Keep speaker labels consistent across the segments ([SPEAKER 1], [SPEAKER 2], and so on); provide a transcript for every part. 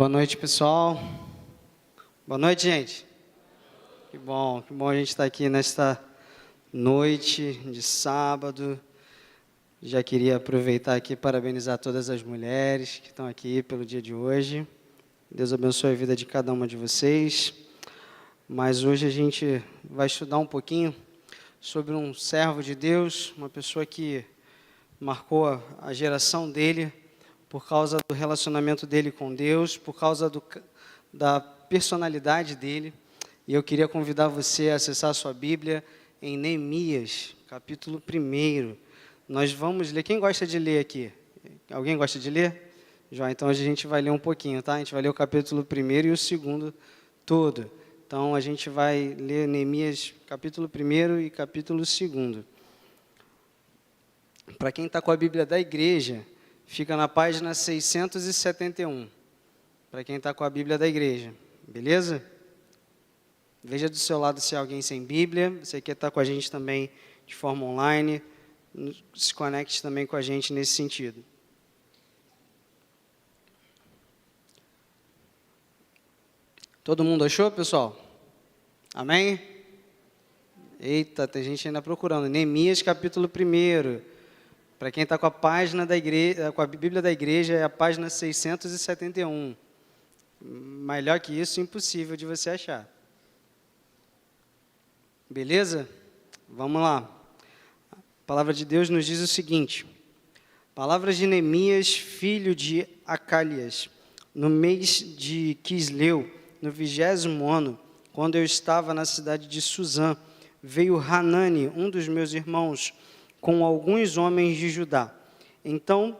[SPEAKER 1] Boa noite, pessoal. Boa noite, gente. Que bom a gente estar aqui nesta noite de sábado. Já queria aproveitar aqui e parabenizar todas as mulheres que estão aqui pelo dia de hoje. Deus abençoe a vida de cada uma de vocês. Mas hoje a gente vai estudar um pouquinho sobre um servo de Deus, uma pessoa que marcou a geração dele, por causa do relacionamento dele com Deus, por causa da personalidade dele. E eu queria convidar você a acessar a sua Bíblia em Neemias, capítulo 1. Nós vamos ler. Quem gosta de ler aqui? Alguém gosta de ler? João, então hoje a gente vai ler um pouquinho, tá? A gente vai ler o capítulo 1 e o 2 todo. Então a gente vai ler Neemias, capítulo 1 e capítulo 2. Para quem está com a Bíblia da igreja, fica na página 671, para quem está com a Bíblia da igreja, beleza? Veja do seu lado se há alguém sem Bíblia, você quer estar com a gente também de forma online, se conecte também com a gente nesse sentido. Todo mundo achou, pessoal? Amém? Eita, tem gente ainda procurando. Neemias, capítulo 1. Para quem está com a página da igreja, com a Bíblia da igreja, é a página 671. Melhor que isso, impossível de você achar. Beleza? Vamos lá. A palavra de Deus nos diz o seguinte: palavras de Neemias, filho de Acalias, no mês de Quisleu, no 20º ano, quando eu estava na cidade de Suzã, veio Hanani, um dos meus irmãos, com alguns homens de Judá. Então,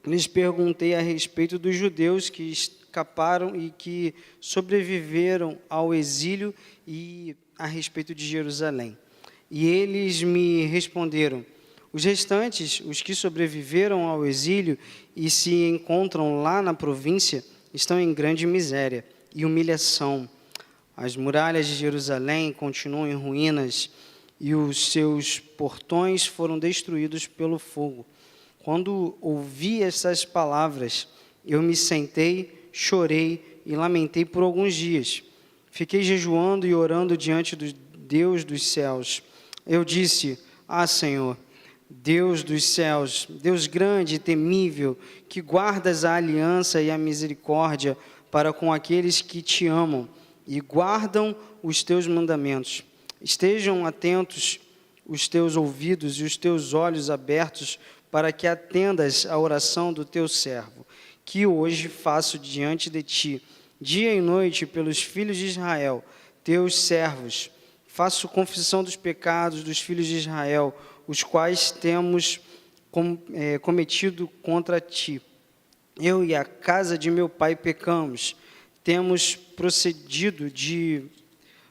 [SPEAKER 1] lhes perguntei a respeito dos judeus que escaparam e que sobreviveram ao exílio e a respeito de Jerusalém. E eles me responderam: os restantes, os que sobreviveram ao exílio e se encontram lá na província, estão em grande miséria e humilhação. As muralhas de Jerusalém continuam em ruínas e os seus portões foram destruídos pelo fogo. Quando ouvi essas palavras, eu me sentei, chorei e lamentei por alguns dias. Fiquei jejuando e orando diante do Deus dos céus. Eu disse: ah, Senhor, Deus dos céus, Deus grande e temível, que guardas a aliança e a misericórdia para com aqueles que te amam e guardam os teus mandamentos. Estejam atentos os teus ouvidos e os teus olhos abertos para que atendas à oração do teu servo, que hoje faço diante de ti, dia e noite, pelos filhos de Israel, teus servos. Faço confissão dos pecados dos filhos de Israel, os quais temos cometido contra ti. Eu e a casa de meu pai pecamos, temos procedido de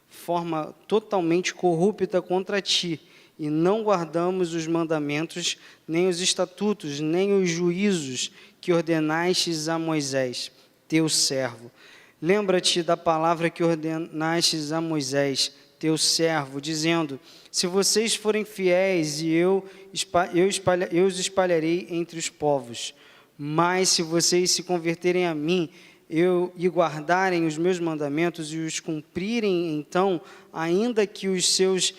[SPEAKER 1] forma totalmente corrupta contra ti, e não guardamos os mandamentos, nem os estatutos, nem os juízos que ordenastes a Moisés, teu servo. Lembra-te da palavra que ordenastes a Moisés, teu servo, dizendo: se vocês forem fiéis, eu os espalharei entre os povos. Mas se vocês se converterem a mim, e guardarem os meus mandamentos e os cumprirem, então, ainda que os seus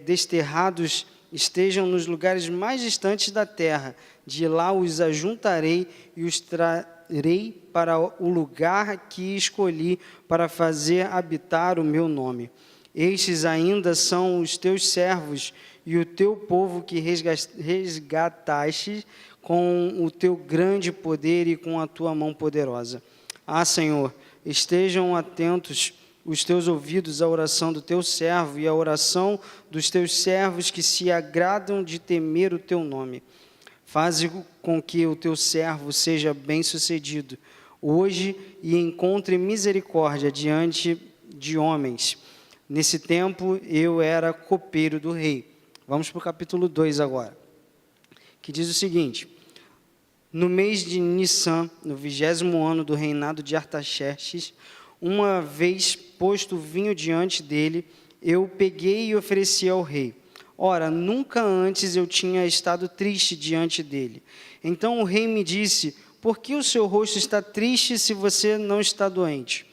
[SPEAKER 1] desterrados estejam nos lugares mais distantes da terra, de lá os ajuntarei e os trarei para o lugar que escolhi para fazer habitar o meu nome. Estes ainda são os teus servos e o teu povo que resgataste com o teu grande poder e com a tua mão poderosa. Ah, Senhor, estejam atentos os teus ouvidos à oração do teu servo e à oração dos teus servos que se agradam de temer o teu nome. Faze com que o teu servo seja bem-sucedido hoje e encontre misericórdia diante de homens. Nesse tempo eu era copeiro do rei. Vamos para o capítulo 2 agora, que diz o seguinte: no mês de Nissan, no 20º ano do reinado de Artaxerxes, uma vez posto o vinho diante dele, eu peguei e ofereci ao rei. Ora, nunca antes eu tinha estado triste diante dele. Então o rei me disse: por que o seu rosto está triste se você não está doente?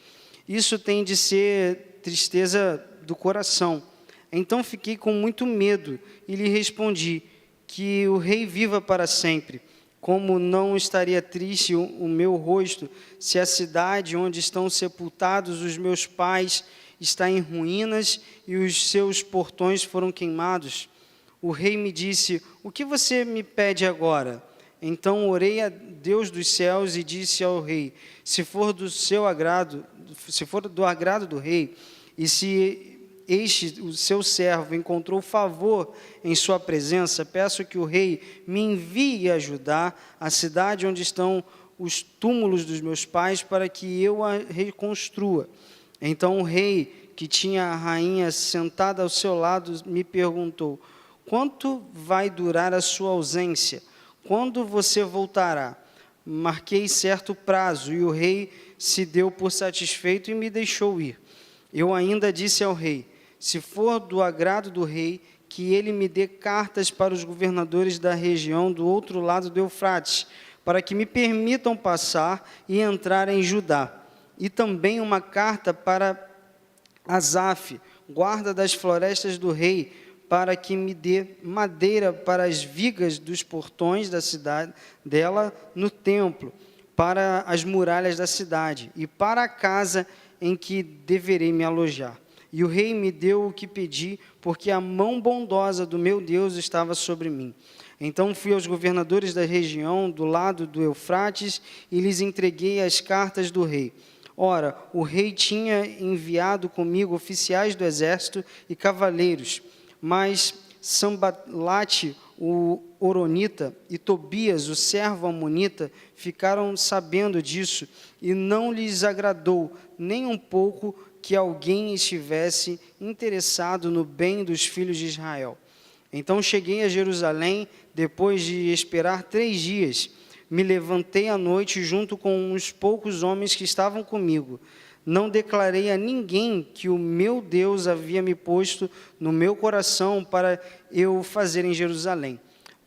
[SPEAKER 1] Isso tem de ser tristeza do coração. Então fiquei com muito medo e lhe respondi, que o rei viva para sempre. Como não estaria triste o meu rosto se a cidade onde estão sepultados os meus pais está em ruínas e os seus portões foram queimados? O rei me disse, o que você me pede agora? Então orei a Deus dos céus e disse ao rei, se for do agrado do rei, e se o seu servo encontrou favor em sua presença, peço que o rei me envie ajudar a cidade onde estão os túmulos dos meus pais, para que eu a reconstrua. Então o rei, que tinha a rainha sentada ao seu lado, me perguntou, quanto vai durar a sua ausência? Quando você voltará? Marquei certo prazo, e o rei se deu por satisfeito e me deixou ir. Eu ainda disse ao rei, se for do agrado do rei, que ele me dê cartas para os governadores da região do outro lado do Eufrates, para que me permitam passar e entrar em Judá. E também uma carta para Asaf, guarda das florestas do rei, para que me dê madeira para as vigas dos portões da cidade dela no templo, para as muralhas da cidade e para a casa em que deverei me alojar. E o rei me deu o que pedi, porque a mão bondosa do meu Deus estava sobre mim. Então fui aos governadores da região do lado do Eufrates e lhes entreguei as cartas do rei. Ora, o rei tinha enviado comigo oficiais do exército e cavaleiros, mas Sambalate, o Horonita, e Tobias, o servo amonita, ficaram sabendo disso, e não lhes agradou nem um pouco que alguém estivesse interessado no bem dos filhos de Israel. Então cheguei a Jerusalém, depois de esperar 3 dias. Me levantei à noite junto com uns poucos homens que estavam comigo. Não declarei a ninguém que o meu Deus havia me posto no meu coração para eu fazer em Jerusalém.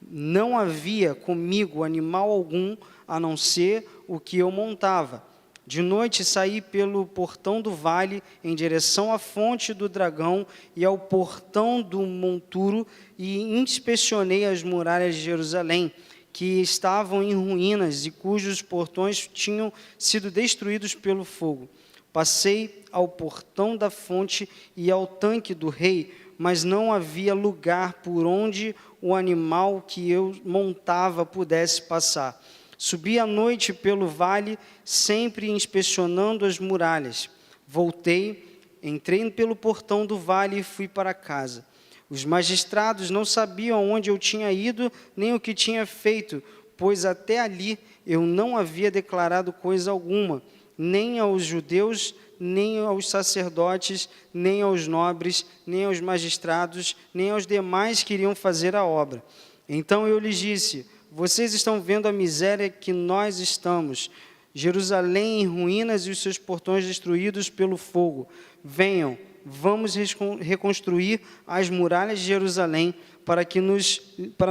[SPEAKER 1] Não havia comigo animal algum, a não ser o que eu montava. De noite saí pelo portão do vale, em direção à fonte do dragão e ao portão do monturo, e inspecionei as muralhas de Jerusalém, que estavam em ruínas e cujos portões tinham sido destruídos pelo fogo. Passei ao portão da fonte e ao tanque do rei, mas não havia lugar por onde o animal que eu montava pudesse passar. Subi à noite pelo vale, sempre inspecionando as muralhas. Voltei, entrei pelo portão do vale e fui para casa. Os magistrados não sabiam onde eu tinha ido, nem o que tinha feito, pois até ali eu não havia declarado coisa alguma, nem aos judeus, nem aos sacerdotes, nem aos nobres, nem aos magistrados, nem aos demais que iriam fazer a obra. Então eu lhes disse, vocês estão vendo a miséria que nós estamos, Jerusalém em ruínas e os seus portões destruídos pelo fogo. Venham, vamos reconstruir as muralhas de Jerusalém para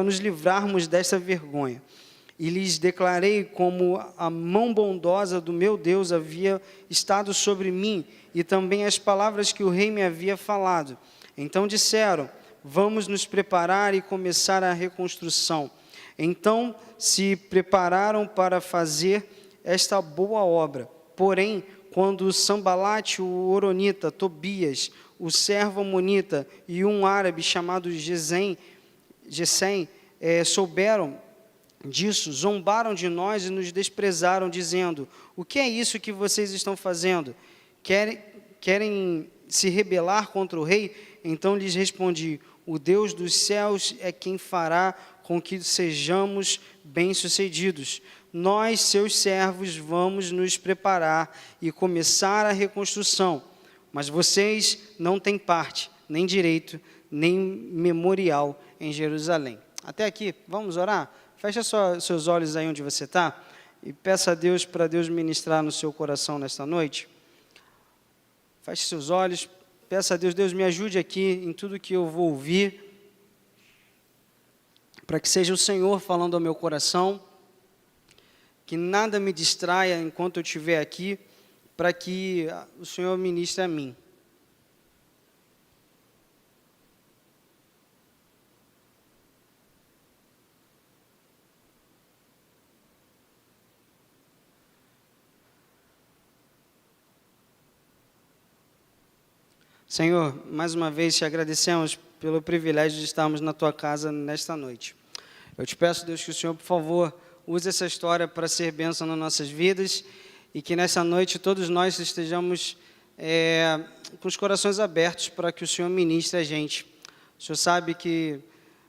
[SPEAKER 1] nos livrarmos desta vergonha. E lhes declarei como a mão bondosa do meu Deus havia estado sobre mim, e também as palavras que o rei me havia falado. Então disseram, vamos nos preparar e começar a reconstrução. Então se prepararam para fazer esta boa obra. Porém, quando Sambalate, o Horonita, Tobias, o servo amonita e um árabe chamado Gesem, souberam disso, zombaram de nós e nos desprezaram, dizendo, o que é isso que vocês estão fazendo? Querem se rebelar contra o rei? Então lhes respondi, o Deus dos céus é quem fará com que sejamos bem-sucedidos. Nós, seus servos, vamos nos preparar e começar a reconstrução. Mas vocês não têm parte, nem direito, nem memorial em Jerusalém. Até aqui, vamos orar? Fecha seus olhos aí onde você está e peça a Deus para Deus ministrar no seu coração nesta noite. Feche seus olhos, peça a Deus, Deus me ajude aqui em tudo que eu vou ouvir, para que seja o Senhor falando ao meu coração que nada me distraia enquanto eu estiver aqui, para que o Senhor ministre a mim. Senhor, mais uma vez te agradecemos pelo privilégio de estarmos na Tua casa nesta noite. Eu te peço, Deus, que o Senhor, por favor, use essa história para ser bênção nas nossas vidas e que nessa noite todos nós estejamos com os corações abertos para que o Senhor ministre a gente. O Senhor sabe que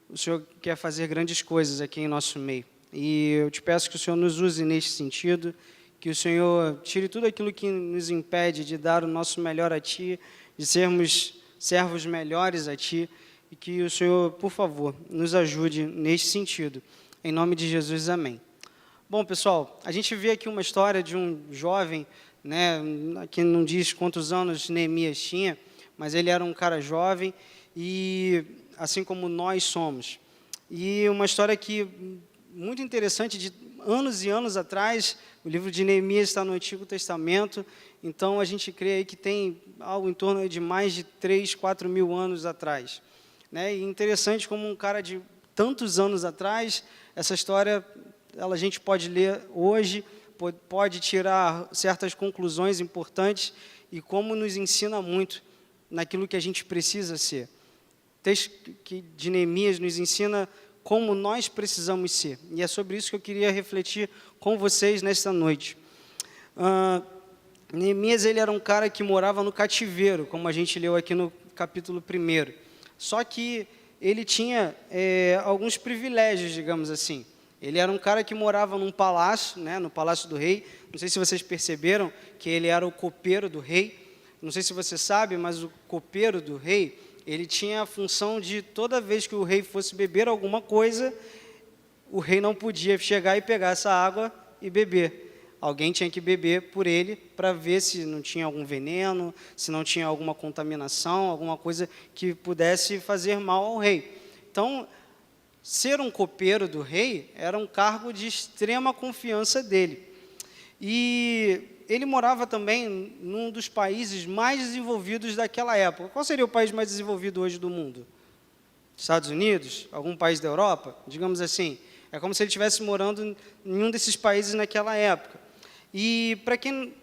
[SPEAKER 1] o Senhor quer fazer grandes coisas aqui em nosso meio. E eu te peço que o Senhor nos use neste sentido, que o Senhor tire tudo aquilo que nos impede de dar o nosso melhor a Ti, de sermos servos melhores a Ti, e que o Senhor, por favor, nos ajude neste sentido. Em nome de Jesus, amém. Bom, pessoal, a gente vê aqui uma história de um jovem, né, que não diz quantos anos Neemias tinha, mas ele era um cara jovem, e assim como nós somos. E uma história que muito interessante, de anos e anos atrás. O livro de Neemias está no Antigo Testamento, então a gente crê aí que tem algo em torno de mais de 3, 4 mil anos atrás. Né? E interessante como um cara de tantos anos atrás, essa história a gente pode ler hoje, pode tirar certas conclusões importantes e como nos ensina muito naquilo que a gente precisa ser. O texto de Neemias nos ensina como nós precisamos ser. E é sobre isso que eu queria refletir com vocês nesta noite. Neemias, ele era um cara que morava no cativeiro, como a gente leu aqui no capítulo 1. Só que ele tinha alguns privilégios, digamos assim. Ele era um cara que morava num palácio, né, no palácio do rei. Não sei se vocês perceberam que ele era o copeiro do rei. Não sei se você sabe, mas o copeiro do rei, ele tinha a função de, toda vez que o rei fosse beber alguma coisa, o rei não podia chegar e pegar essa água e beber. Alguém tinha que beber por ele para ver se não tinha algum veneno, se não tinha alguma contaminação, alguma coisa que pudesse fazer mal ao rei. Então, ser um copeiro do rei era um cargo de extrema confiança dele. E ele morava também num dos países mais desenvolvidos daquela época. Qual seria o país mais desenvolvido hoje do mundo? Estados Unidos? Algum país da Europa? Digamos assim. É como se ele estivesse morando em um desses países naquela época. E para quem...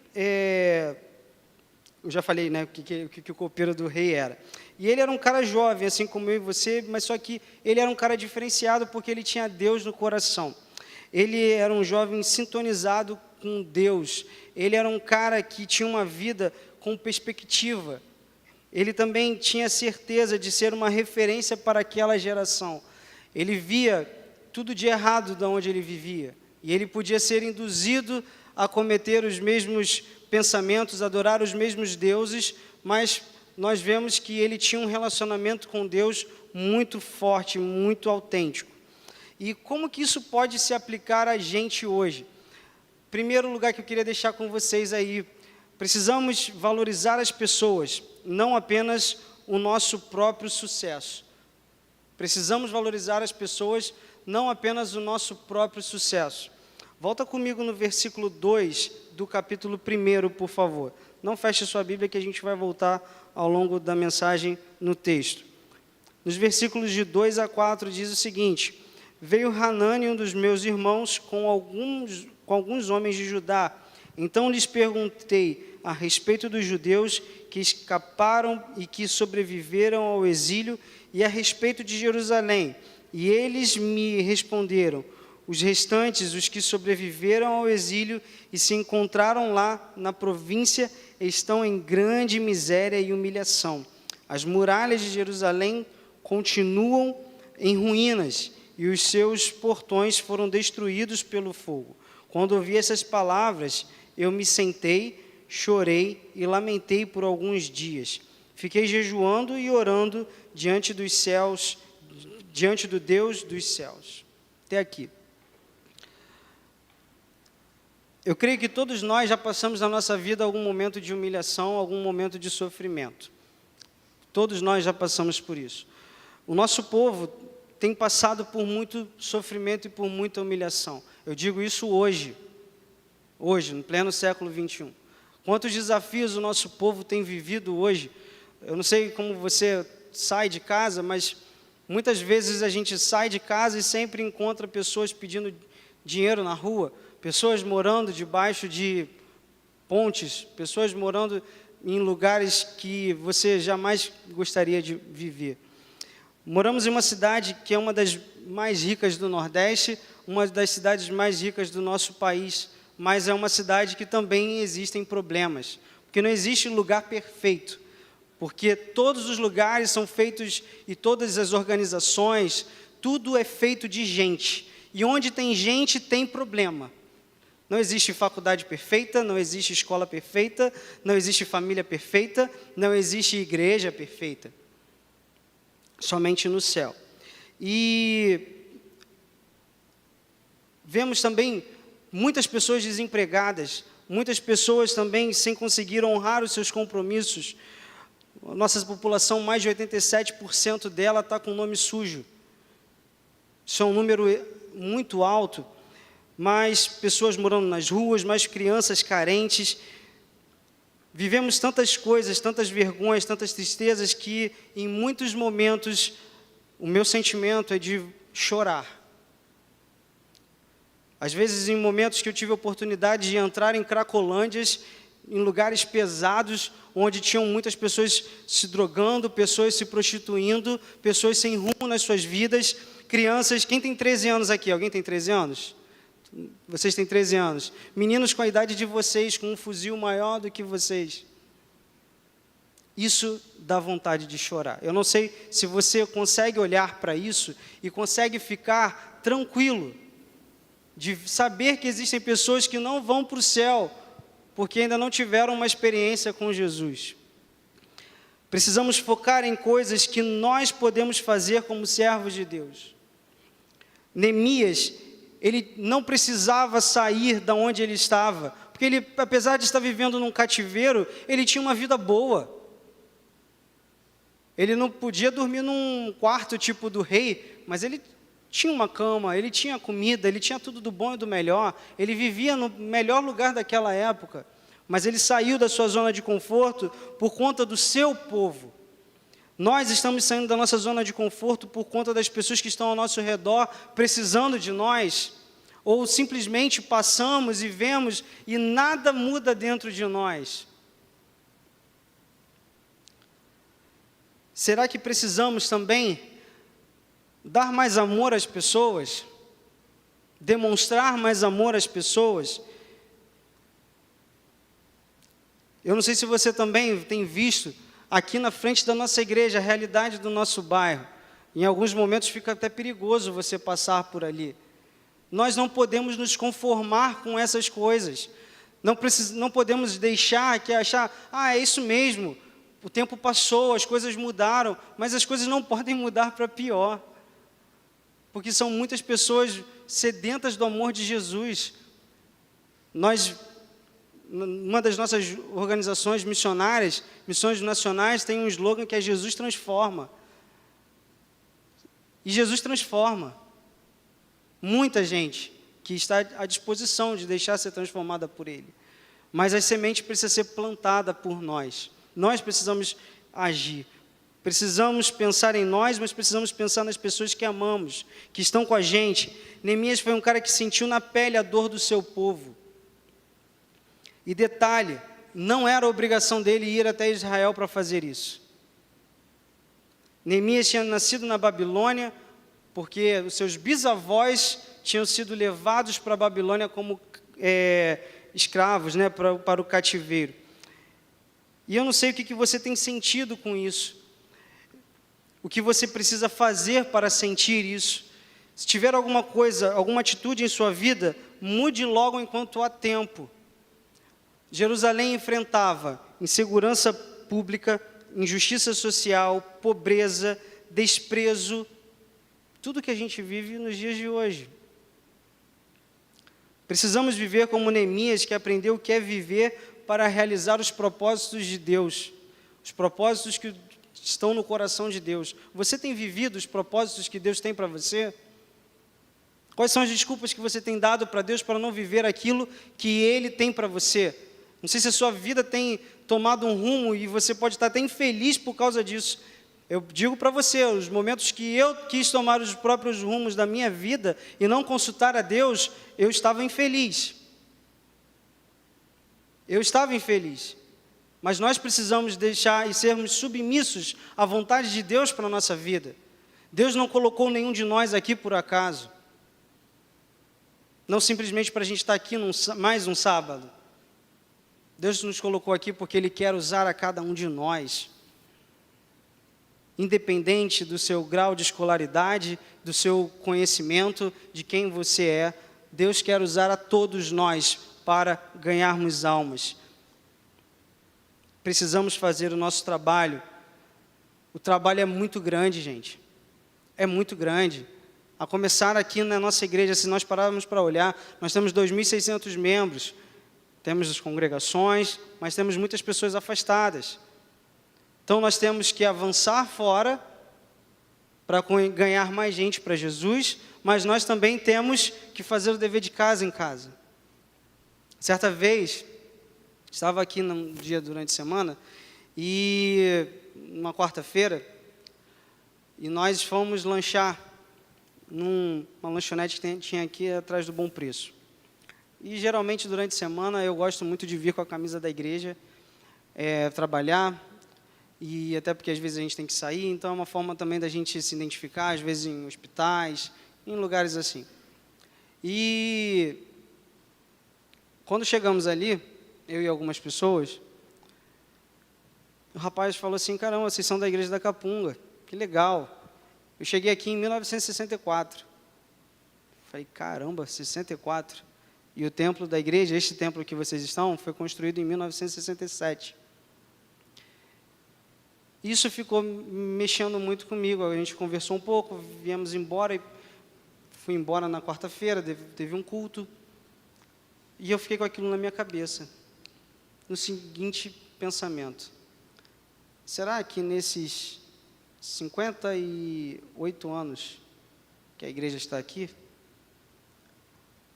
[SPEAKER 1] eu já falei, né, o que o copeiro do rei era. E ele era um cara jovem, assim como eu e você, mas só que ele era um cara diferenciado porque ele tinha Deus no coração. Ele era um jovem sintonizado com Deus. Ele era um cara que tinha uma vida com perspectiva. Ele também tinha certeza de ser uma referência para aquela geração. Ele via tudo de errado de onde ele vivia. E ele podia ser induzido a cometer os mesmos pensamentos, adorar os mesmos deuses, mas nós vemos que ele tinha um relacionamento com Deus muito forte, muito autêntico. E como que isso pode se aplicar a gente hoje? Primeiro lugar que eu queria deixar com vocês aí, precisamos valorizar as pessoas, não apenas o nosso próprio sucesso. Precisamos valorizar as pessoas, não apenas o nosso próprio sucesso. Volta comigo no versículo 2 do capítulo 1, por favor. Não feche sua Bíblia que a gente vai voltar ao longo da mensagem no texto. Nos versículos de 2 a 4 diz o seguinte: Veio Hanani, um dos meus irmãos, com alguns homens de Judá. Então lhes perguntei a respeito dos judeus que escaparam e que sobreviveram ao exílio e a respeito de Jerusalém. E eles me responderam: os restantes, os que sobreviveram ao exílio e se encontraram lá na província, estão em grande miséria e humilhação. As muralhas de Jerusalém continuam em ruínas e os seus portões foram destruídos pelo fogo. Quando ouvi essas palavras, eu me sentei, chorei e lamentei por alguns dias. Fiquei jejuando e orando diante dos céus, diante do Deus dos céus. Até aqui. Eu creio que todos nós já passamos na nossa vida algum momento de humilhação, algum momento de sofrimento. Todos nós já passamos por isso. O nosso povo tem passado por muito sofrimento e por muita humilhação. Eu digo isso hoje, hoje, no pleno século 21. Quantos desafios o nosso povo tem vivido hoje. Eu não sei como você sai de casa, mas muitas vezes a gente sai de casa e sempre encontra pessoas pedindo dinheiro na rua, pessoas morando debaixo de pontes, pessoas morando em lugares que você jamais gostaria de viver. Moramos em uma cidade que é uma das mais ricas do Nordeste, uma das cidades mais ricas do nosso país, mas é uma cidade que também existem problemas, porque não existe lugar perfeito, porque todos os lugares são feitos, e todas as organizações, tudo é feito de gente, e onde tem gente tem problema. Não existe faculdade perfeita, não existe escola perfeita, não existe família perfeita, não existe igreja perfeita. Somente no céu. E vemos também muitas pessoas desempregadas, muitas pessoas também sem conseguir honrar os seus compromissos. Nossa população, mais de 87% dela está com nome sujo. Isso é um número muito alto. Mais pessoas morando nas ruas, mais crianças carentes. Vivemos tantas coisas, tantas vergonhas, tantas tristezas, que em muitos momentos o meu sentimento é de chorar. Às vezes, em momentos que eu tive a oportunidade de entrar em cracolândias, em lugares pesados, onde tinham muitas pessoas se drogando, pessoas se prostituindo, pessoas sem rumo nas suas vidas, crianças. Quem tem 13 anos aqui? Alguém tem 13 anos? Vocês têm 13 anos. Meninos com a idade de vocês, com um fuzil maior do que vocês. Isso dá vontade de chorar. Eu não sei se você consegue olhar para isso e consegue ficar tranquilo, de saber que existem pessoas que não vão para o céu, porque ainda não tiveram uma experiência com Jesus. Precisamos focar em coisas que nós podemos fazer como servos de Deus. Neemias, ele não precisava sair da onde ele estava, porque ele, apesar de estar vivendo num cativeiro, ele tinha uma vida boa. Ele não podia dormir num quarto tipo do rei, mas ele tinha uma cama, ele tinha comida, ele tinha tudo do bom e do melhor, ele vivia no melhor lugar daquela época, mas ele saiu da sua zona de conforto por conta do seu povo. Nós estamos saindo da nossa zona de conforto por conta das pessoas que estão ao nosso redor precisando de nós, ou simplesmente passamos e vemos e nada muda dentro de nós. Será que precisamos também dar mais amor às pessoas? Demonstrar mais amor às pessoas? Eu não sei se você também tem visto aqui na frente da nossa igreja a realidade do nosso bairro. Em alguns momentos fica até perigoso você passar por ali. Nós não podemos nos conformar com essas coisas. Não podemos deixar que achar, é isso mesmo, o tempo passou, as coisas mudaram, mas as coisas não podem mudar para pior. Porque são muitas pessoas sedentas do amor de Jesus. Uma das nossas organizações missionárias, Missões Nacionais, tem um slogan que é Jesus transforma. E Jesus transforma. Muita gente que está à disposição de deixar ser transformada por Ele. Mas a semente precisa ser plantada por nós. Nós precisamos agir. Precisamos pensar em nós, mas precisamos pensar nas pessoas que amamos, que estão com a gente. Neemias foi um cara que sentiu na pele a dor do seu povo. E detalhe, não era obrigação dele ir até Israel para fazer isso. Neemias tinha nascido na Babilônia, porque os seus bisavós tinham sido levados para a Babilônia como escravos, para o cativeiro. E eu não sei o que você tem sentido com isso. O que você precisa fazer para sentir isso. Se tiver alguma coisa, alguma atitude em sua vida, mude logo enquanto há tempo. Jerusalém enfrentava insegurança pública, injustiça social, pobreza, desprezo, tudo que a gente vive nos dias de hoje. Precisamos viver como Neemias, que aprendeu o que é viver para realizar os propósitos de Deus, os propósitos que estão no coração de Deus. Você tem vivido os propósitos que Deus tem para você? Quais são as desculpas que você tem dado para Deus para não viver aquilo que Ele tem para você? Não sei se a sua vida tem tomado um rumo e você pode estar até infeliz por causa disso. Eu digo para você, os momentos que eu quis tomar os próprios rumos da minha vida e não consultar a Deus, eu estava infeliz. Eu estava infeliz. Mas nós precisamos deixar e sermos submissos à vontade de Deus para a nossa vida. Deus não colocou nenhum de nós aqui por acaso. Não simplesmente para a gente estar aqui mais um sábado. Deus nos colocou aqui porque Ele quer usar a cada um de nós. Independente do seu grau de escolaridade, do seu conhecimento, de quem você é, Deus quer usar a todos nós para ganharmos almas. Precisamos fazer o nosso trabalho. O trabalho é muito grande, gente. É muito grande. A começar aqui na nossa igreja, se nós pararmos para olhar, nós temos 2.600 membros. Temos as congregações, mas temos muitas pessoas afastadas. Então nós temos que avançar fora para ganhar mais gente para Jesus, mas nós também temos que fazer o dever de casa em casa. Certa vez, estava aqui num dia durante a semana, e uma quarta-feira, e nós fomos lanchar numa lanchonete que tinha aqui atrás do Bom Preço. E geralmente durante a semana eu gosto muito de vir com a camisa da igreja, trabalhar, e até porque às vezes a gente tem que sair, então é uma forma também da gente se identificar, às vezes em hospitais, em lugares assim. E quando chegamos ali, eu e algumas pessoas, o rapaz falou assim: caramba, vocês são da igreja da Capunga, que legal. Eu cheguei aqui em 1964. Falei, caramba, 64. E o templo da igreja, este templo que vocês estão, foi construído em 1967. Isso ficou mexendo muito comigo. A gente conversou um pouco, viemos embora, e fui embora na quarta-feira, teve um culto. E eu fiquei com aquilo na minha cabeça, no seguinte pensamento: será que nesses 58 anos que a igreja está aqui,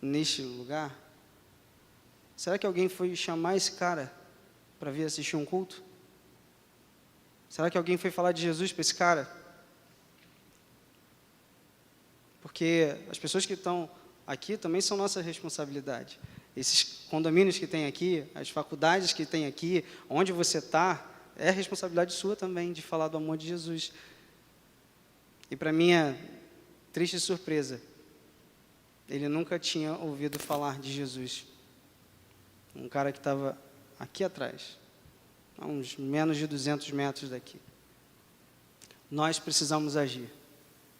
[SPEAKER 1] neste lugar, será que alguém foi chamar esse cara para vir assistir um culto? Será que alguém foi falar de Jesus para esse cara? Porque as pessoas que estão aqui também são nossa responsabilidade. Esses condomínios que tem aqui, as faculdades que tem aqui, onde você está, é responsabilidade sua também de falar do amor de Jesus. E para minha triste surpresa, ele nunca tinha ouvido falar de Jesus. Um cara que estava aqui atrás, a uns menos de 200 metros daqui. Nós precisamos agir.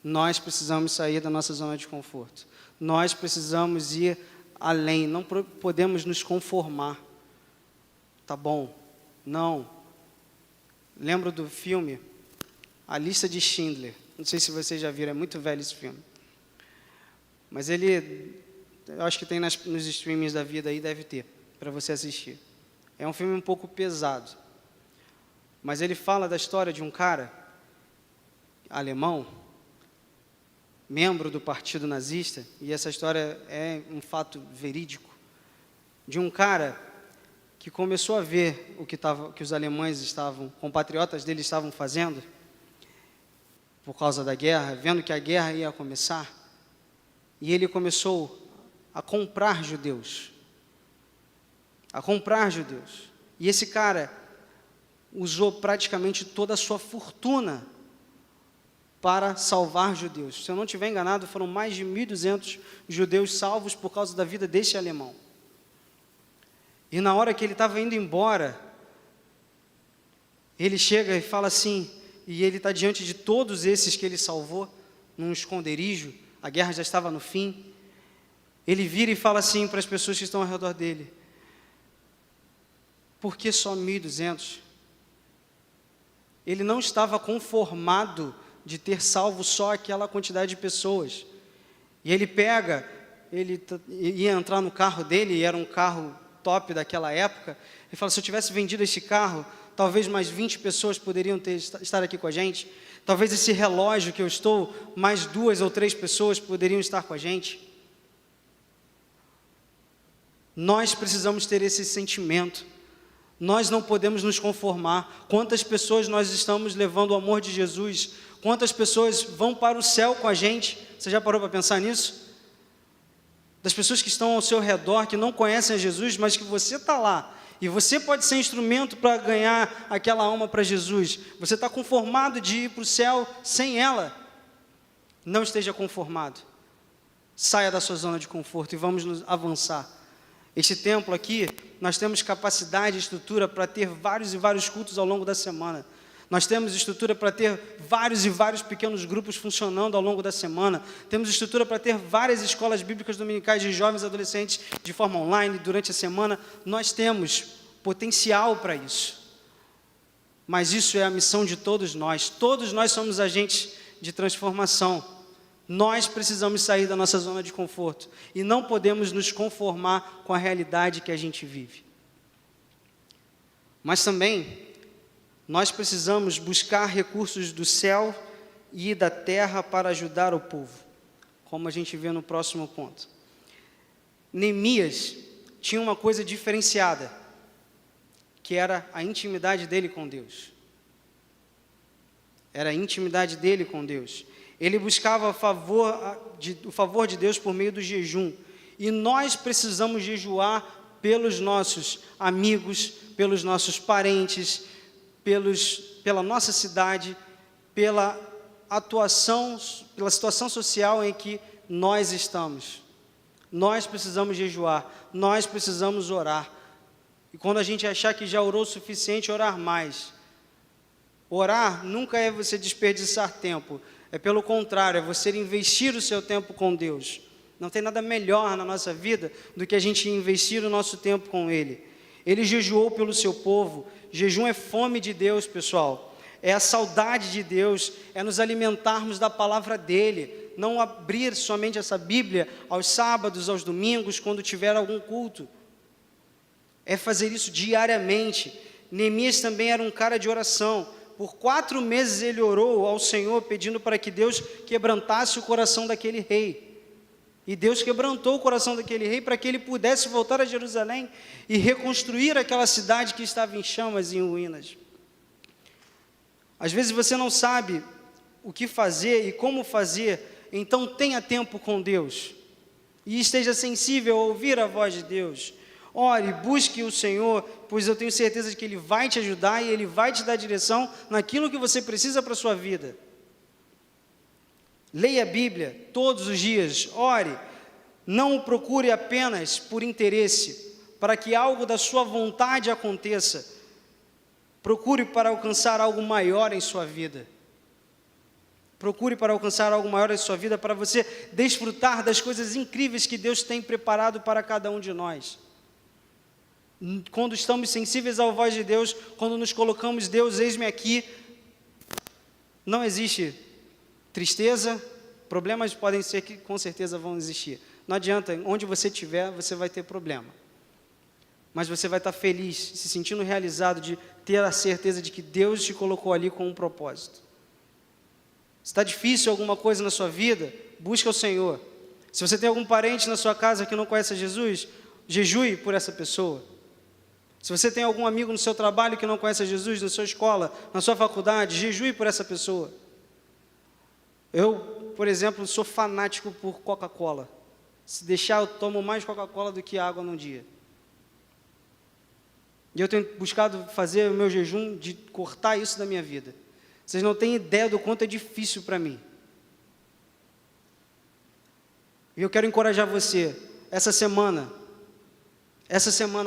[SPEAKER 1] Nós precisamos sair da nossa zona de conforto. Nós precisamos ir além. Não podemos nos conformar. Tá bom? Não. Lembro do filme A Lista de Schindler. Não sei se vocês já viram, é muito velho esse filme. Mas eu acho que tem nos streamings da vida aí, deve ter, para você assistir. É um filme um pouco pesado. Mas ele fala da história de um cara alemão, membro do partido nazista, e essa história é um fato verídico, de um cara que começou a ver que os alemães compatriotas dele estavam fazendo, por causa da guerra, vendo que a guerra ia começar, e ele começou a comprar judeus. E esse cara usou praticamente toda a sua fortuna para salvar judeus. Se eu não estiver enganado, foram mais de 1.200 judeus salvos por causa da vida deste alemão. E na hora que ele estava indo embora, ele chega e fala assim, e ele está diante de todos esses que ele salvou, num esconderijo, a guerra já estava no fim. Ele vira e fala assim para as pessoas que estão ao redor dele: por que só 1.200? Ele não estava conformado de ter salvo só aquela quantidade de pessoas. E ele ia entrar no carro dele, e era um carro top daquela época, ele fala: se eu tivesse vendido esse carro, talvez mais 20 pessoas poderiam estar aqui com a gente. Talvez esse relógio que eu estou, mais 2 ou 3 pessoas poderiam estar com a gente. Nós precisamos ter esse sentimento. Nós não podemos nos conformar. Quantas pessoas nós estamos levando o amor de Jesus? Quantas pessoas vão para o céu com a gente? Você já parou para pensar nisso? Das pessoas que estão ao seu redor, que não conhecem a Jesus, mas que você está lá. E você pode ser instrumento para ganhar aquela alma para Jesus. Você está conformado de ir para o céu sem ela. Não esteja conformado. Saia da sua zona de conforto e vamos nos avançar. Este templo aqui, nós temos capacidade e estrutura para ter vários e vários cultos ao longo da semana. Nós temos estrutura para ter vários e vários pequenos grupos funcionando ao longo da semana. Temos estrutura para ter várias escolas bíblicas dominicais de jovens e adolescentes de forma online durante a semana. Nós temos potencial para isso. Mas isso é a missão de todos nós. Todos nós somos agentes de transformação. Nós precisamos sair da nossa zona de conforto e não podemos nos conformar com a realidade que a gente vive. Mas também, nós precisamos buscar recursos do céu e da terra para ajudar o povo, como a gente vê no próximo ponto. Neemias tinha uma coisa diferenciada, que era a intimidade dele com Deus. Era a intimidade dele com Deus. Ele buscava o favor de Deus por meio do jejum. E nós precisamos jejuar pelos nossos amigos, pelos nossos parentes, pela nossa cidade, pela situação social em que nós estamos. Nós precisamos jejuar, nós precisamos orar. E quando a gente achar que já orou o suficiente, orar mais. Orar nunca é você desperdiçar tempo. É pelo contrário, é você investir o seu tempo com Deus. Não tem nada melhor na nossa vida do que a gente investir o nosso tempo com Ele. Ele jejuou pelo seu povo. Jejum é fome de Deus, pessoal. É a saudade de Deus, é nos alimentarmos da palavra dEle. Não abrir somente essa Bíblia aos sábados, aos domingos, quando tiver algum culto. É fazer isso diariamente. Neemias também era um cara de oração. Por 4 meses ele orou ao Senhor, pedindo para que Deus quebrantasse o coração daquele rei. E Deus quebrantou o coração daquele rei para que ele pudesse voltar a Jerusalém e reconstruir aquela cidade que estava em chamas e em ruínas. Às vezes você não sabe o que fazer e como fazer, então tenha tempo com Deus. E esteja sensível a ouvir a voz de Deus. Ore, busque o Senhor, pois eu tenho certeza de que Ele vai te ajudar e Ele vai te dar direção naquilo que você precisa para a sua vida. Leia a Bíblia todos os dias, ore. Não o procure apenas por interesse, para que algo da sua vontade aconteça. Procure para alcançar algo maior em sua vida. Procure para alcançar algo maior em sua vida, para você desfrutar das coisas incríveis que Deus tem preparado para cada um de nós. Quando estamos sensíveis à voz de Deus, quando nos colocamos, Deus, eis-me aqui, não existe tristeza, problemas podem ser que com certeza vão existir. Não adianta, onde você estiver, você vai ter problema. Mas você vai estar feliz, se sentindo realizado de ter a certeza de que Deus te colocou ali com um propósito. Se está difícil alguma coisa na sua vida, busca o Senhor. Se você tem algum parente na sua casa que não conhece a Jesus, jejue por essa pessoa. Se você tem algum amigo no seu trabalho que não conhece a Jesus, na sua escola, na sua faculdade, jejue por essa pessoa. Eu, por exemplo, sou fanático por Coca-Cola. Se deixar, eu tomo mais Coca-Cola do que água num dia. E eu tenho buscado fazer o meu jejum de cortar isso da minha vida. Vocês não têm ideia do quanto é difícil para mim. E eu quero encorajar você, essa semana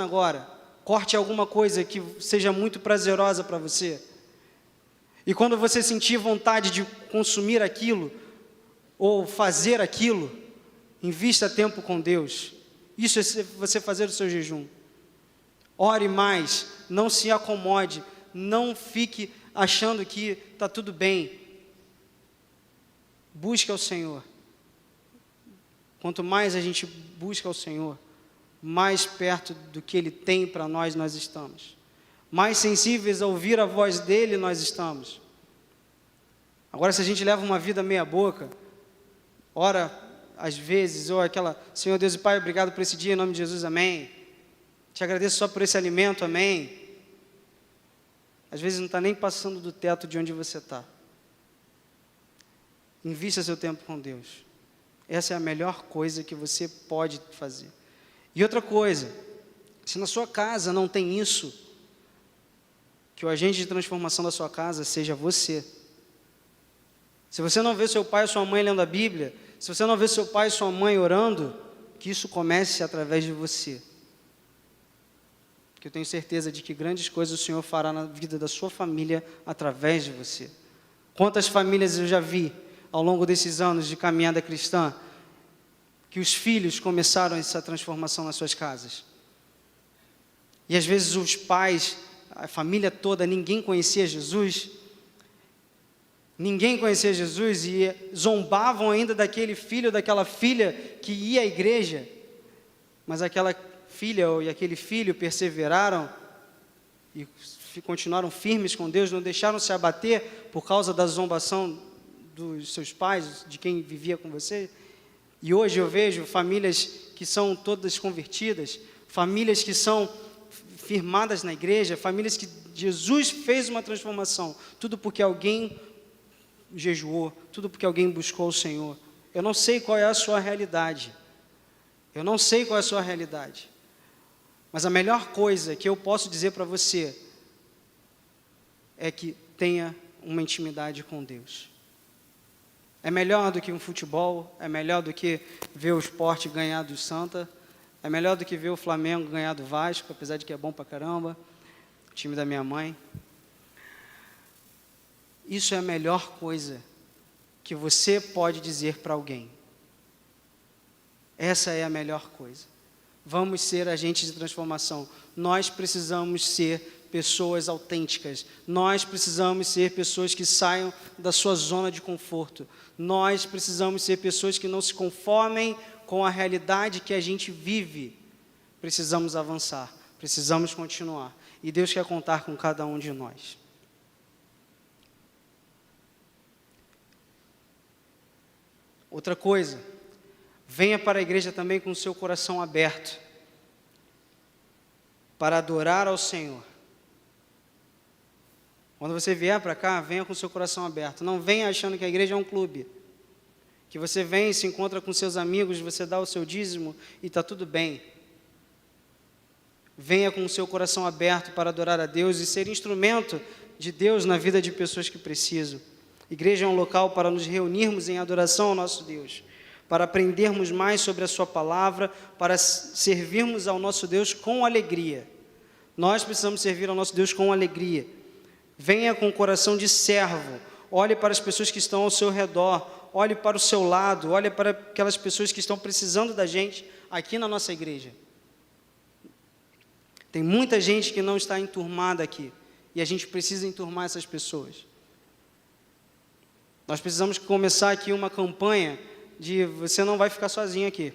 [SPEAKER 1] agora, corte alguma coisa que seja muito prazerosa para você. E quando você sentir vontade de consumir aquilo, ou fazer aquilo, invista tempo com Deus. Isso é você fazer o seu jejum. Ore mais, não se acomode, não fique achando que está tudo bem. Busque ao Senhor. Quanto mais a gente busca ao Senhor, mais perto do que Ele tem para nós estamos. Mais sensíveis a ouvir a voz dEle nós estamos. Agora, se a gente leva uma vida meia boca, ora às vezes, ou aquela, Senhor Deus e Pai, obrigado por esse dia, em nome de Jesus, amém. Te agradeço só por esse alimento, amém. Às vezes não está nem passando do teto de onde você está. Invista seu tempo com Deus. Essa é a melhor coisa que você pode fazer. E outra coisa, se na sua casa não tem isso, que o agente de transformação da sua casa seja você. Se você não vê seu pai ou sua mãe lendo a Bíblia, se você não vê seu pai e sua mãe orando, que isso comece através de você. Que eu tenho certeza de que grandes coisas o Senhor fará na vida da sua família através de você. Quantas famílias eu já vi ao longo desses anos de caminhada cristã, que os filhos começaram essa transformação nas suas casas. E às vezes os pais, a família toda, ninguém conhecia Jesus. Ninguém conhecia Jesus e zombavam ainda daquele filho, daquela filha que ia à igreja. Mas aquela filha e aquele filho perseveraram e continuaram firmes com Deus, não deixaram se abater por causa da zombação dos seus pais, de quem vivia com você. E hoje eu vejo famílias que são todas convertidas, famílias que são firmadas na igreja, famílias que Jesus fez uma transformação, tudo porque alguém jejuou, tudo porque alguém buscou o Senhor. Eu não sei qual é a sua realidade, eu não sei qual é a sua realidade, mas a melhor coisa que eu posso dizer para você é que tenha uma intimidade com Deus. É melhor do que um futebol, é melhor do que ver o Sport ganhar do Santa, é melhor do que ver o Flamengo ganhar do Vasco, apesar de que é bom pra caramba, o time da minha mãe. Isso é a melhor coisa que você pode dizer para alguém. Essa é a melhor coisa. Vamos ser agentes de transformação. Nós precisamos ser pessoas autênticas. Nós precisamos ser pessoas que saiam da sua zona de conforto. Nós precisamos ser pessoas que não se conformem com a realidade que a gente vive. Precisamos avançar, precisamos continuar. E Deus quer contar com cada um de nós. Outra coisa, venha para a igreja também com o seu coração aberto, para adorar ao Senhor. Quando você vier para cá, venha com o seu coração aberto. Não venha achando que a igreja é um clube. Que você vem, se encontra com seus amigos, você dá o seu dízimo e está tudo bem. Venha com o seu coração aberto para adorar a Deus e ser instrumento de Deus na vida de pessoas que precisam. Igreja é um local para nos reunirmos em adoração ao nosso Deus, para aprendermos mais sobre a sua palavra, para servirmos ao nosso Deus com alegria. Nós precisamos servir ao nosso Deus com alegria. Venha com o coração de servo, olhe para as pessoas que estão ao seu redor, olhe para o seu lado, olhe para aquelas pessoas que estão precisando da gente aqui na nossa igreja. Tem muita gente que não está enturmada aqui, e a gente precisa enturmar essas pessoas. Nós precisamos começar aqui uma campanha de você não vai ficar sozinho aqui.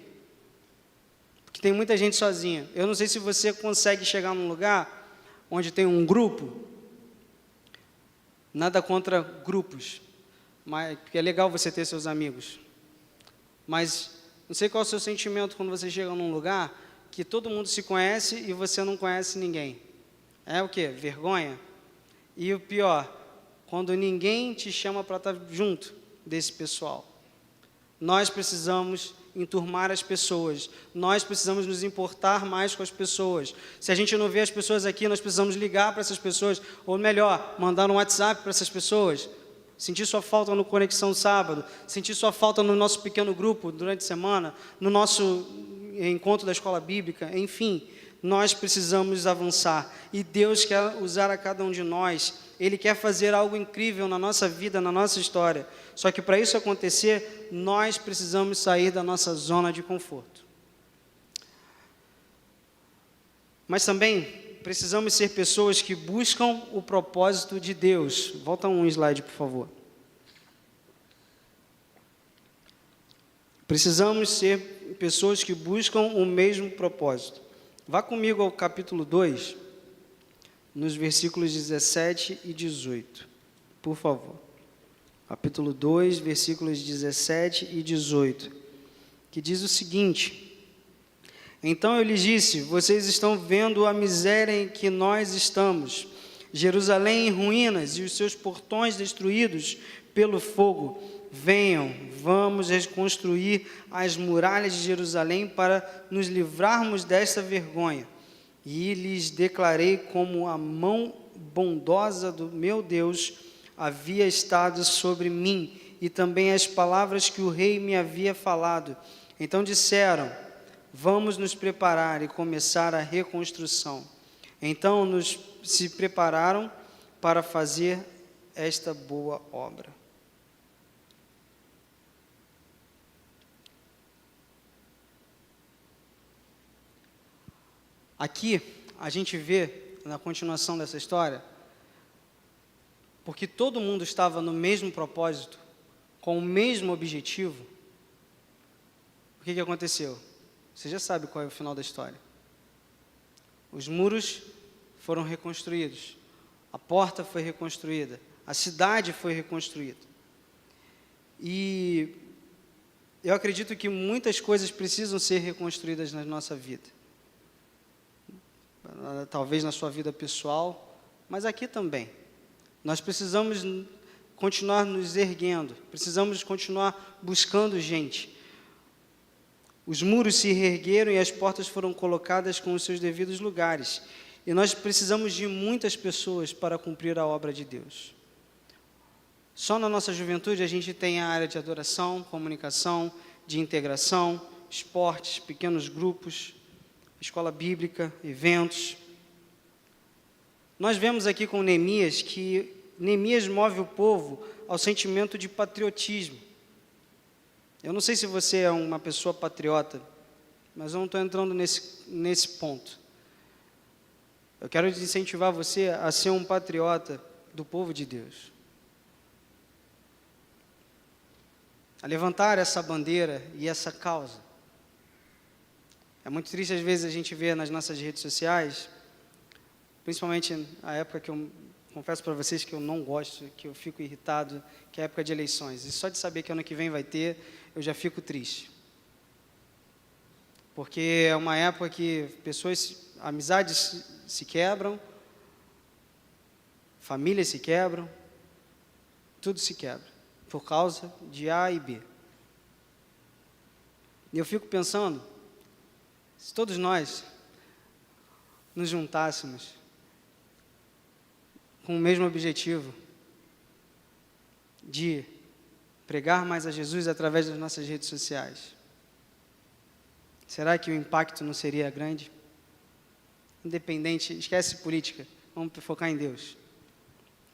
[SPEAKER 1] Porque tem muita gente sozinha. Eu não sei se você consegue chegar num lugar onde tem um grupo, nada contra grupos, mas, porque é legal você ter seus amigos. Mas não sei qual é o seu sentimento quando você chega num lugar que todo mundo se conhece e você não conhece ninguém. É o quê? Vergonha? E o pior, quando ninguém te chama para estar junto desse pessoal. Nós precisamos enturmar as pessoas, nós precisamos nos importar mais com as pessoas. Se a gente não vê as pessoas aqui, nós precisamos ligar para essas pessoas, ou melhor, mandar um WhatsApp para essas pessoas, sentir sua falta no Conexão Sábado, sentir sua falta no nosso pequeno grupo durante a semana, no nosso encontro da escola bíblica, enfim, nós precisamos avançar, e Deus quer usar a cada um de nós. Ele quer fazer algo incrível na nossa vida, na nossa história. Só que para isso acontecer, nós precisamos sair da nossa zona de conforto. Mas também precisamos ser pessoas que buscam o propósito de Deus. Volta um slide, por favor. Precisamos ser pessoas que buscam o mesmo propósito. Vá comigo ao capítulo 2, nos versículos 17 e 18, por favor. Capítulo 2, versículos 17 e 18, que diz o seguinte: Então eu lhes disse: vocês estão vendo a miséria em que nós estamos, Jerusalém em ruínas e os seus portões destruídos pelo fogo. Venham, vamos reconstruir as muralhas de Jerusalém para nos livrarmos desta vergonha. E lhes declarei como a mão bondosa do meu Deus havia estado sobre mim, e também as palavras que o rei me havia falado. Então disseram: vamos nos preparar e começar a reconstrução. Então se prepararam para fazer esta boa obra. Aqui a gente vê, na continuação dessa história, porque todo mundo estava no mesmo propósito, com o mesmo objetivo, o que aconteceu? Você já sabe qual é o final da história. Os muros foram reconstruídos, a porta foi reconstruída, a cidade foi reconstruída. E eu acredito que muitas coisas precisam ser reconstruídas na nossa vida. Talvez na sua vida pessoal, mas aqui também. Nós precisamos continuar nos erguendo, precisamos continuar buscando gente. Os muros se reergueram e as portas foram colocadas com os seus devidos lugares. E nós precisamos de muitas pessoas para cumprir a obra de Deus. Só na nossa juventude a gente tem a área de adoração, comunicação, de integração, esportes, pequenos grupos, escola bíblica, eventos. Nós vemos aqui com Neemias que Neemias move o povo ao sentimento de patriotismo. Eu não sei se você é uma pessoa patriota, mas eu não estou entrando nesse ponto. Eu quero incentivar você a ser um patriota do povo de Deus. A levantar essa bandeira e essa causa. É muito triste às vezes a gente ver nas nossas redes sociais, principalmente a época que eu confesso para vocês que eu não gosto, que eu fico irritado, que é a época de eleições. E só de saber que ano que vem vai ter, eu já fico triste. Porque é uma época que amizades se quebram, famílias se quebram, tudo se quebra, por causa de A e B. E eu fico pensando, se todos nós nos juntássemos com o mesmo objetivo de pregar mais a Jesus através das nossas redes sociais, será que o impacto não seria grande? Independente, esquece política, vamos focar em Deus,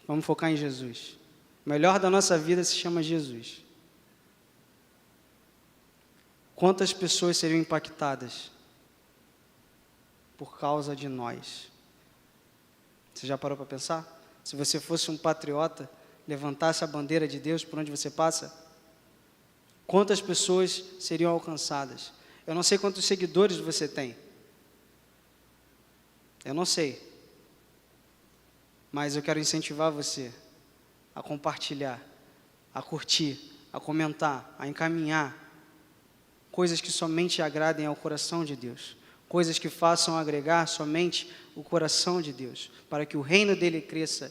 [SPEAKER 1] vamos focar em Jesus. O melhor da nossa vida se chama Jesus. Quantas pessoas seriam impactadas por causa de nós? Você já parou para pensar? Se você fosse um patriota, levantasse a bandeira de Deus por onde você passa, quantas pessoas seriam alcançadas? Eu não sei quantos seguidores você tem. Eu não sei. Mas eu quero incentivar você a compartilhar, a curtir, a comentar, a encaminhar coisas que somente agradem ao coração de Deus. Coisas que façam agregar somente o coração de Deus, para que o reino dele cresça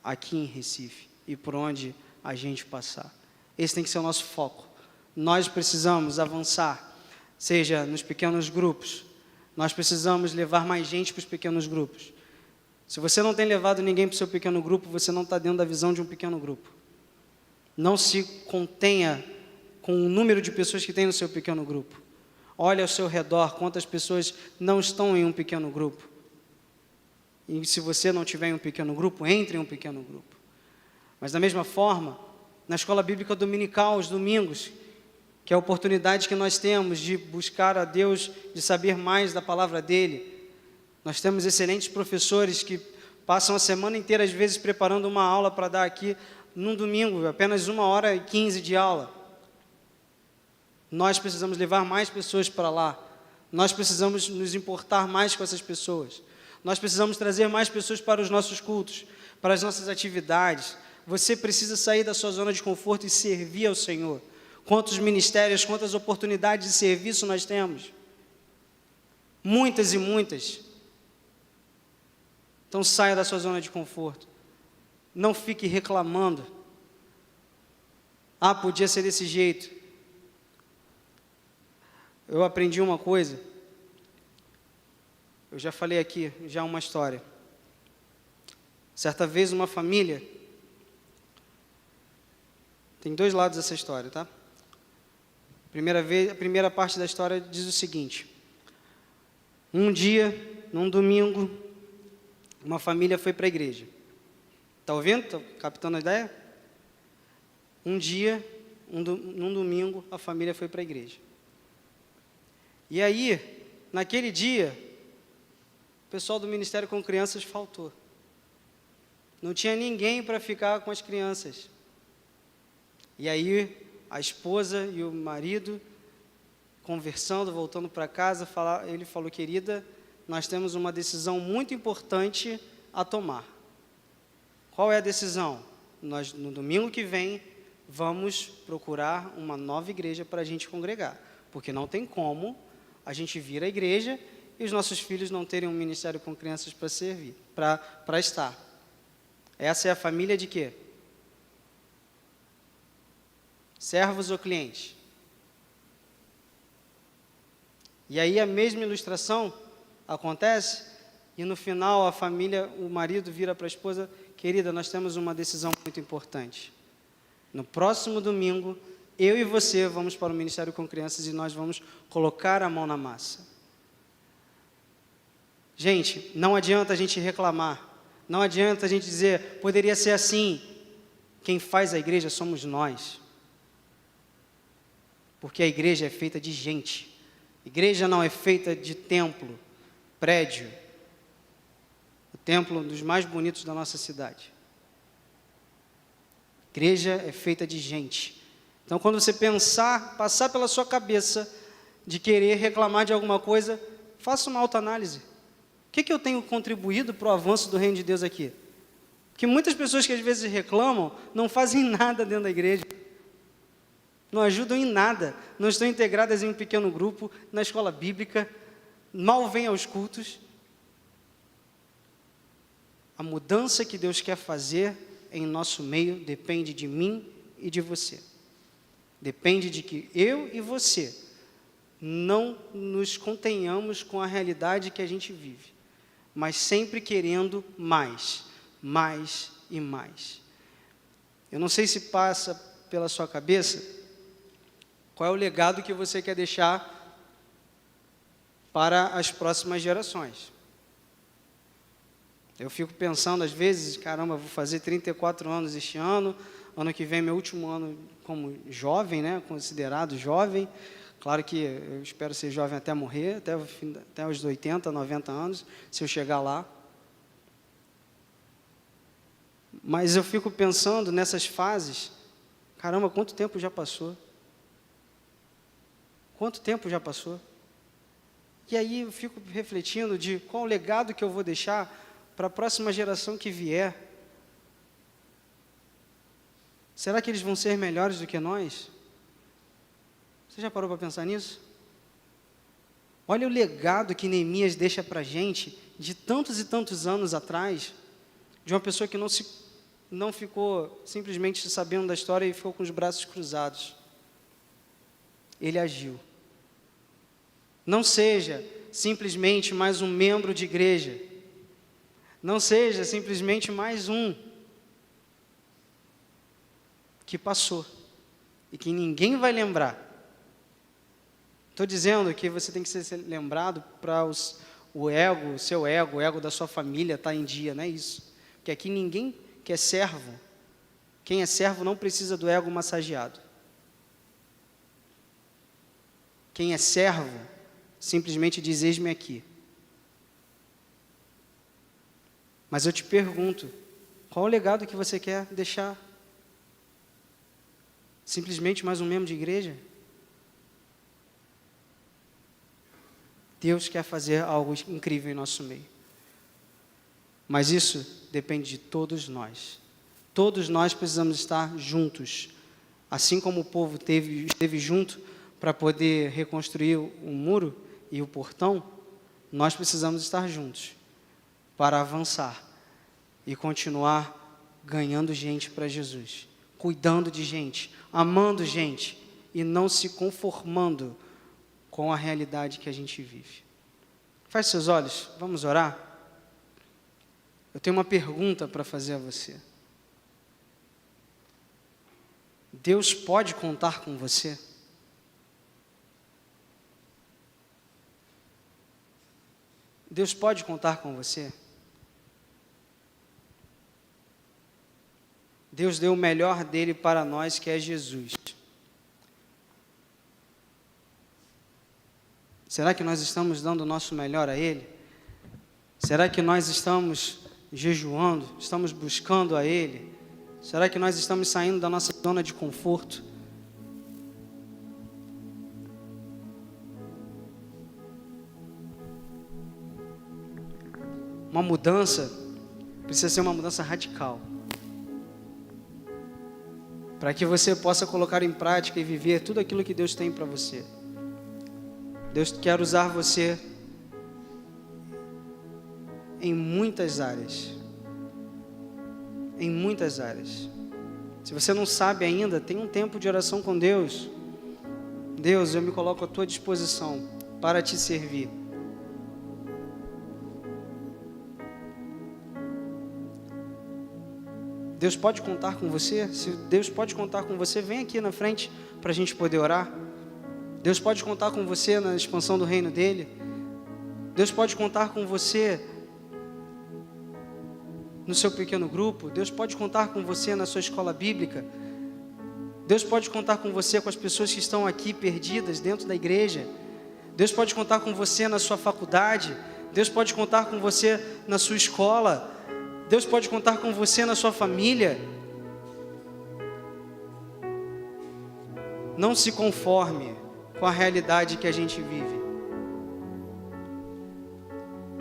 [SPEAKER 1] aqui em Recife e por onde a gente passar. Esse tem que ser o nosso foco. Nós precisamos avançar, seja nos pequenos grupos, nós precisamos levar mais gente para os pequenos grupos. Se você não tem levado ninguém para o seu pequeno grupo, você não está dentro da visão de um pequeno grupo. Não se contenha com o número de pessoas que tem no seu pequeno grupo. Olhe ao seu redor quantas pessoas não estão em um pequeno grupo. E se você não tiver em um pequeno grupo, entre em um pequeno grupo. Mas da mesma forma, na escola bíblica dominical, aos domingos, que é a oportunidade que nós temos de buscar a Deus, de saber mais da palavra dele. Nós temos excelentes professores que passam a semana inteira, às vezes, preparando uma aula para dar aqui num domingo, apenas 1h15 de aula. Nós precisamos levar mais pessoas para lá. Nós precisamos nos importar mais com essas pessoas. Nós precisamos trazer mais pessoas para os nossos cultos, para as nossas atividades. Você precisa sair da sua zona de conforto e servir ao Senhor. Quantos ministérios, quantas oportunidades de serviço nós temos? Muitas e muitas. Então saia da sua zona de conforto. Não fique reclamando. Ah, podia ser desse jeito. Eu aprendi uma coisa. Eu já falei aqui, já uma história. Certa vez uma família, tem dois lados dessa história, tá? A primeira parte da história diz o seguinte: um dia, num domingo, uma família foi para a igreja. Está ouvindo? Está captando a ideia? Um dia, num domingo, a família foi para a igreja. E aí, naquele dia, o pessoal do Ministério com Crianças faltou. Não tinha ninguém para ficar com as crianças. E aí, a esposa e o marido, conversando, voltando para casa, ele falou: querida, nós temos uma decisão muito importante a tomar. Qual é a decisão? Nós, no domingo que vem, vamos procurar uma nova igreja para a gente congregar. Porque não tem como a gente vir à igreja e os nossos filhos não terem um ministério com crianças para servir, para estar. Essa é a família de quê? Servos ou clientes? E aí a mesma ilustração acontece e no final a família, o marido vira para a esposa: querida, nós temos uma decisão muito importante. No próximo domingo, eu e você vamos para o Ministério com Crianças e nós vamos colocar a mão na massa. Gente, não adianta a gente reclamar. Não adianta a gente dizer, poderia ser assim. Quem faz a igreja somos nós. Porque a igreja é feita de gente. Igreja não é feita de templo, prédio. O templo dos mais bonitos da nossa cidade. Igreja é feita de gente. Então, quando você passar pela sua cabeça de querer reclamar de alguma coisa, faça uma autoanálise. O que eu tenho contribuído para o avanço do reino de Deus aqui? Porque muitas pessoas que às vezes reclamam não fazem nada dentro da igreja. Não ajudam em nada. Não estão integradas em um pequeno grupo, na escola bíblica, mal vêm aos cultos. A mudança que Deus quer fazer em nosso meio depende de mim e de você. Depende de que eu e você não nos contenhamos com a realidade que a gente vive, mas sempre querendo mais, mais e mais. Eu não sei se passa pela sua cabeça qual é o legado que você quer deixar para as próximas gerações. Eu fico pensando às vezes, caramba, vou fazer 34 anos este ano, ano que vem meu último ano como jovem, né, considerado jovem. Claro que eu espero ser jovem até morrer, até os 80, 90 anos, se eu chegar lá. Mas eu fico pensando nessas fases, caramba, quanto tempo já passou? Quanto tempo já passou? E aí eu fico refletindo de qual o legado que eu vou deixar para a próxima geração que vier. Será que eles vão ser melhores do que nós? Você já parou para pensar nisso? Olha o legado que Neemias deixa para a gente de tantos e tantos anos atrás, de uma pessoa que não ficou simplesmente sabendo da história e ficou com os braços cruzados. Ele agiu. Não seja simplesmente mais um membro de igreja. Não seja simplesmente mais um que passou e que ninguém vai lembrar. Estou dizendo que você tem que ser lembrado para o ego, o seu ego, o ego da sua família estar em dia, não é isso? Porque aqui ninguém que é servo, quem é servo não precisa do ego massageado. Quem é servo simplesmente diz: eis-me aqui. Mas eu te pergunto, qual o legado que você quer deixar? Simplesmente mais um membro de igreja? Deus quer fazer algo incrível em nosso meio. Mas isso depende de todos nós. Todos nós precisamos estar juntos. Assim como o povo esteve junto para poder reconstruir o muro e o portão, nós precisamos estar juntos para avançar e continuar ganhando gente para Jesus, cuidando de gente, amando gente e não se conformando com a realidade que a gente vive. Feche seus olhos, vamos orar? Eu tenho uma pergunta para fazer a você. Deus pode contar com você? Deus pode contar com você? Deus deu o melhor dele para nós, que é Jesus. Será que nós estamos dando o nosso melhor a Ele? Será que nós estamos jejuando, estamos buscando a Ele? Será que nós estamos saindo da nossa zona de conforto? Uma mudança precisa ser uma mudança radical, para que você possa colocar em prática e viver tudo aquilo que Deus tem para você. Deus quer usar você em muitas áreas. Em muitas áreas. Se você não sabe ainda, tem um tempo de oração com Deus. Deus, eu me coloco à tua disposição para te servir. Deus pode contar com você? Se Deus pode contar com você, vem aqui na frente para a gente poder orar. Deus pode contar com você na expansão do reino dele. Deus pode contar com você no seu pequeno grupo. Deus pode contar com você na sua escola bíblica. Deus pode contar com você com as pessoas que estão aqui perdidas dentro da igreja. Deus pode contar com você na sua faculdade. Deus pode contar com você na sua escola. Deus pode contar com você na sua família. Não se conforme com a realidade que a gente vive.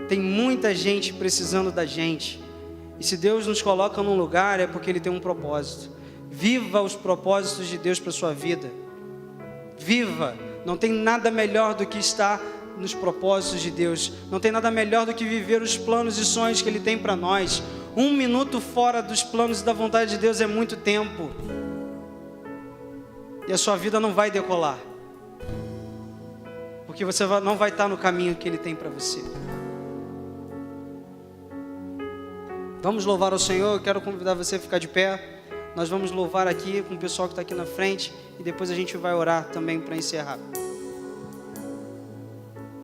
[SPEAKER 1] Tem muita gente precisando da gente. E se Deus nos coloca num lugar, é porque Ele tem um propósito. Viva os propósitos de Deus para a sua vida. Viva. Não tem nada melhor do que estar nos propósitos de Deus. Não tem nada melhor do que viver os planos e sonhos que Ele tem para nós. 1 minuto fora dos planos e da vontade de Deus é muito tempo. E a sua vida não vai decolar. Porque você não vai estar no caminho que Ele tem para você. Vamos louvar ao Senhor. Eu quero convidar você a ficar de pé. Nós vamos louvar aqui com o pessoal que está aqui na frente. E depois a gente vai orar também para encerrar.